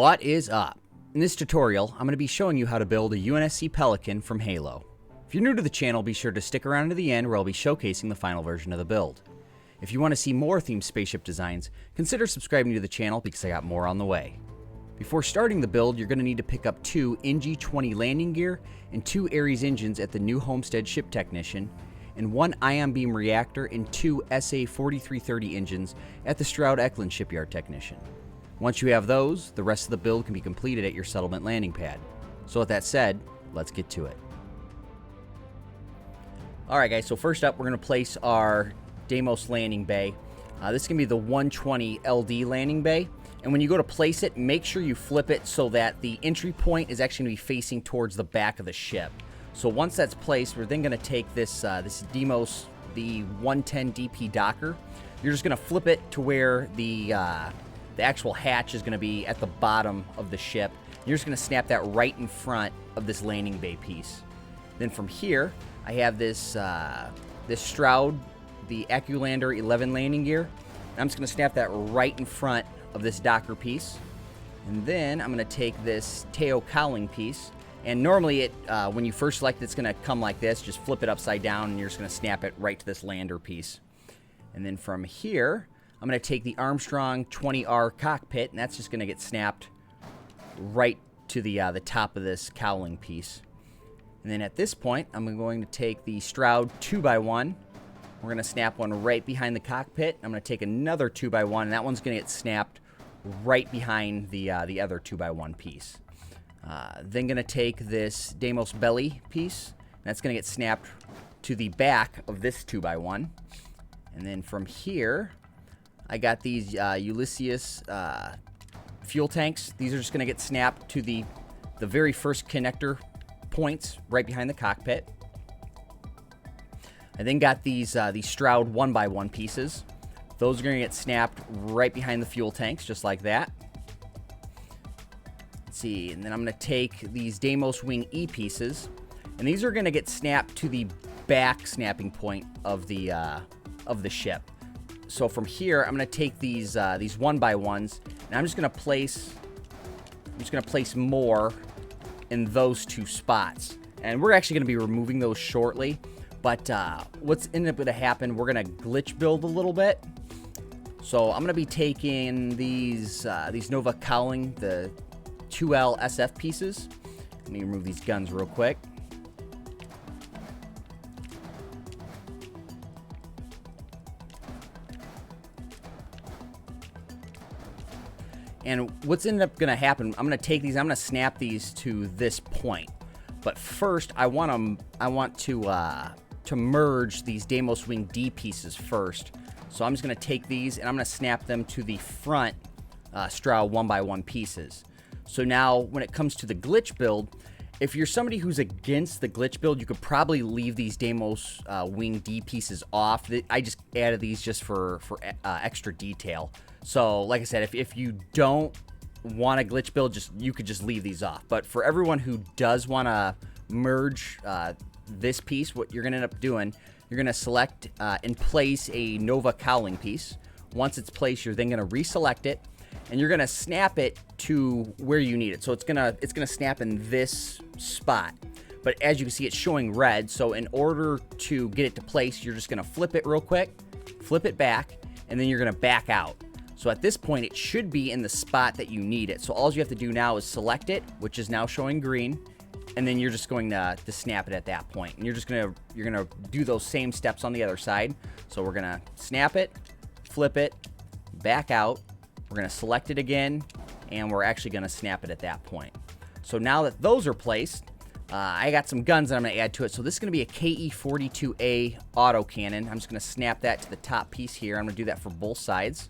What is up? In this tutorial, I'm going to be showing you how to build a UNSC Pelican from Halo. If you're new to the channel, be sure to stick around to the end where I'll be showcasing the final version of the build. If you want to see more themed spaceship designs, consider subscribing to the channel because I got more on the way. Before starting the build, you're going to need to pick up 2 NG-20 landing gear and 2 Ares engines at the New Homestead Ship Technician, and 1 ion beam reactor and 2 SA-4330 engines at the Stroud-Eklund Shipyard Technician. Once you have those, the rest of the build can be completed at your settlement landing pad. So with that said, let's get to it. Alright guys, so first up we're going to place our Deimos landing bay. This is going to be the 120 LD landing bay. And when you go to place it, make sure you flip it so that the entry point is actually going to be facing towards the back of the ship. So once that's placed, we're then going to take this Deimos, the 110 DP docker. You're just going to flip it to where the actual hatch is going to be at the bottom of the ship. You're just going to snap that right in front of this landing bay piece. Then from here, I have this Stroud, the Acculander 11 landing gear. I'm just going to snap that right in front of this docker piece. And then I'm going to take this Teo cowling piece. And normally when you first select it, it's going to come like this. Just flip it upside down and you're just going to snap it right to this lander piece. And then from here, I'm going to take the Armstrong 20R cockpit, and that's just going to get snapped right to the top of this cowling piece. And then at this point, I'm going to take the Stroud 2x1. We're going to snap one right behind the cockpit. I'm going to take another 2x1, and that one's going to get snapped right behind the other 2x1 piece. Then going to take this Deimos belly piece. That's going to get snapped to the back of this 2x1. And then from here, I got these Ulysses fuel tanks. These are just going to get snapped to the very first connector points right behind the cockpit. I then got these Stroud 1x1 pieces. Those are going to get snapped right behind the fuel tanks, just like that. Let's see, and then I'm going to take these Deimos Wing E pieces, and these are going to get snapped to the back snapping point of the ship. So from here, I'm going to take these 1x1s, and I'm just going to place more in those 2 spots. And we're actually going to be removing those shortly. But what's ended up going to happen, we're going to glitch build a little bit. So I'm going to be taking these Nova cowling, the 2L SF pieces. Let me remove these guns real quick. And what's ended up going to happen, I'm going to take these, I'm going to snap these to this point. But first, I want to merge these Deimos Wing D pieces first. So I'm just going to take these and I'm going to snap them to the front Stroud 1x1 pieces. So now when it comes to the glitch build, if you're somebody who's against the glitch build, you could probably leave these Deimos Wing D pieces off. I just added these just for extra detail. So like I said, if you don't want a glitch build, you could just leave these off. But for everyone who does want to merge this piece, what you're going to end up doing, you're going to select and place a Nova cowling piece. Once it's placed, you're then going to reselect it, and you're going to snap it to where you need it. So it's gonna snap in this spot. But as you can see, it's showing red. So in order to get it to place, you're just going to flip it real quick, flip it back, and then you're going to back out. So at this point, it should be in the spot that you need it. So all you have to do now is select it, which is now showing green, and then you're just going to snap it at that point. And you're gonna do those same steps on the other side. So we're gonna snap it, flip it, back out. We're gonna select it again, and we're actually gonna snap it at that point. So now that those are placed, I got some guns that I'm gonna add to it. So this is gonna be a KE-42A autocannon. I'm just gonna snap that to the top piece here. I'm gonna do that for both sides.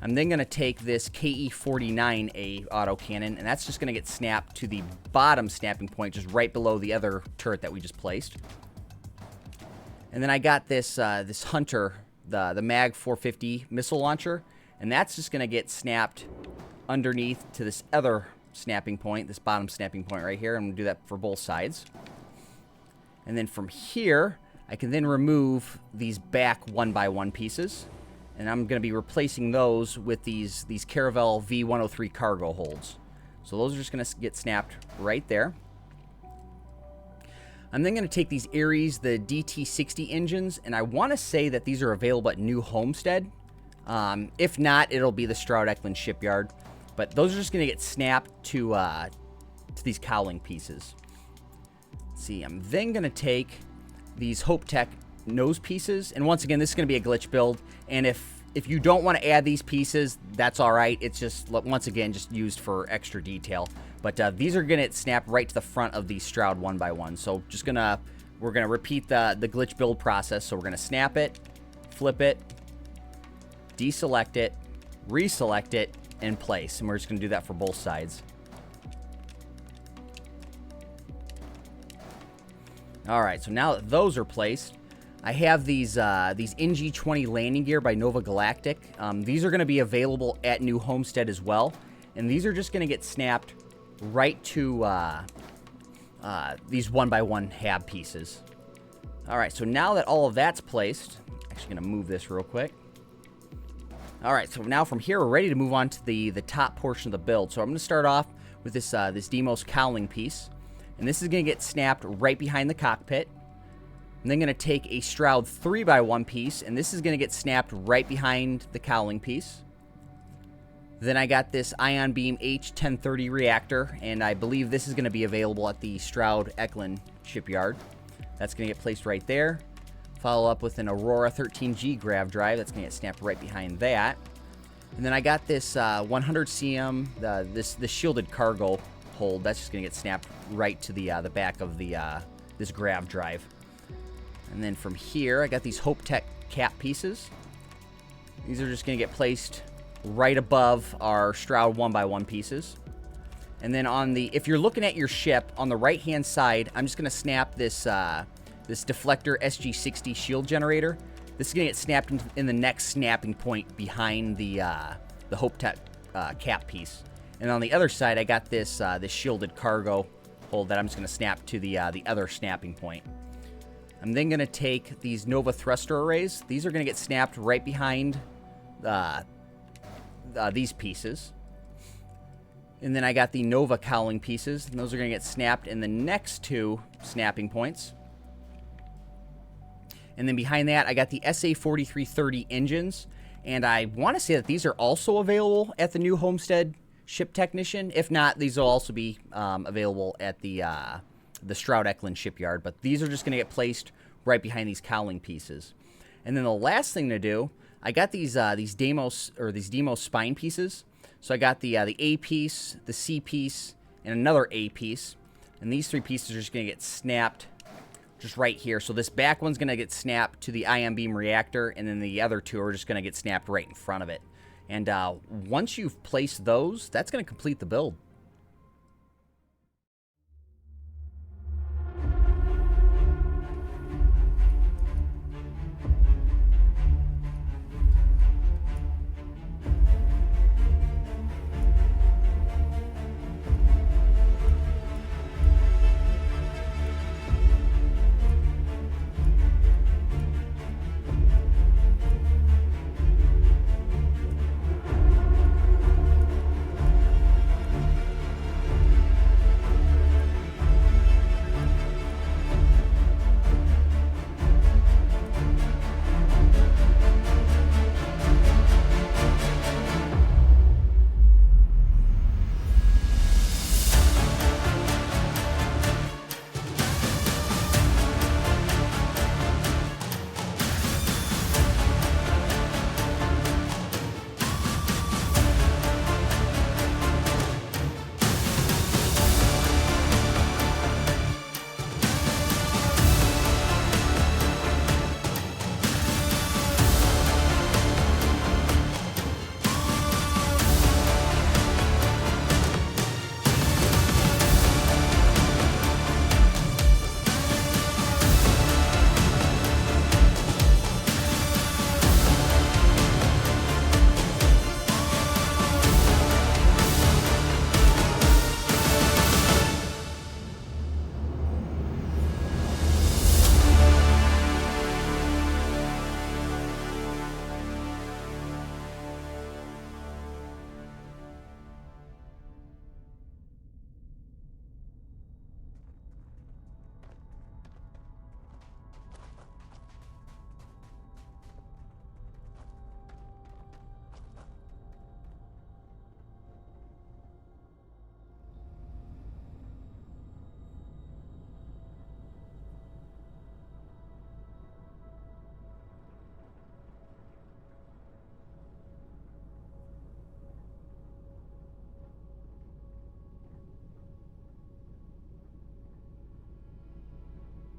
I'm then going to take this KE-49A autocannon, and that's just going to get snapped to the bottom snapping point, just right below the other turret that we just placed. And then I got this Hunter, the MAG 450 missile launcher, and that's just going to get snapped underneath to this other snapping point, this bottom snapping point right here. I'm going to do that for both sides. And then from here, I can then remove these back 1x1 pieces. And I'm going to be replacing those with these Caravelle V103 cargo holds. So those are just going to get snapped right there. I'm then going to take these Ares, the DT60 engines, and I want to say that these are available at New Homestead. If not, it'll be the Stroud-Eklund shipyard. But those are just going to get snapped to these cowling pieces. Let's see, I'm then going to take these Hope Tech nose pieces, and once again, this is going to be a glitch build, and if you don't want to add these pieces, that's all right. It's just, once again, just used for extra detail. But these are going to snap right to the front of the Stroud 1x1. So we're going to repeat the glitch build process. So we're going to snap it, flip it, deselect it, reselect it, and place. And we're just going to do that for both sides. All right, so now that those are placed, I have these NG-20 landing gear by Nova Galactic. These are going to be available at New Homestead as well. And these are just going to get snapped right to these 1x1 hab pieces. All right, so now that all of that's placed, I'm actually going to move this real quick. All right, so now from here, we're ready to move on to the top portion of the build. So I'm going to start off with this Deimos cowling piece. And this is going to get snapped right behind the cockpit. I'm then going to take a Stroud 3x1 piece, and this is going to get snapped right behind the cowling piece. Then I got this Ion Beam H1030 reactor, and I believe this is going to be available at the Stroud-Eklund shipyard. That's going to get placed right there. Follow up with an Aurora 13G grav drive. That's going to get snapped right behind that. And then I got this 100 cm, this shielded cargo hold. That's just going to get snapped right to the back of this grav drive. And then from here, I got these Hope Tech cap pieces. These are just going to get placed right above our Stroud 1x1 pieces. And then if you're looking at your ship, on the right-hand side, I'm just going to snap this Deflector SG60 shield generator. This is going to get snapped in the next snapping point behind the Hope Tech cap piece. And on the other side, I got this shielded cargo hold that I'm just going to snap to the other snapping point. I'm then going to take these Nova thruster arrays. These are going to get snapped right behind these pieces. And then I got the Nova cowling pieces, and those are going to get snapped in the next two snapping points. And then behind that, I got the SA-4330 engines, and I want to say that these are also available at the New Homestead Ship Technician. If not, these will also be available at the Stroud-Eklund shipyard, but these are just going to get placed right behind these cowling pieces. And then the last thing to do, I got these Deimos spine pieces. So I got the A piece, the C piece, and another A piece. And these three pieces are just going to get snapped just right here. So this back one's going to get snapped to the ion beam reactor, and then the other two are just going to get snapped right in front of it. And once you've placed those, that's going to complete the build.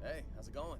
Hey, how's it going?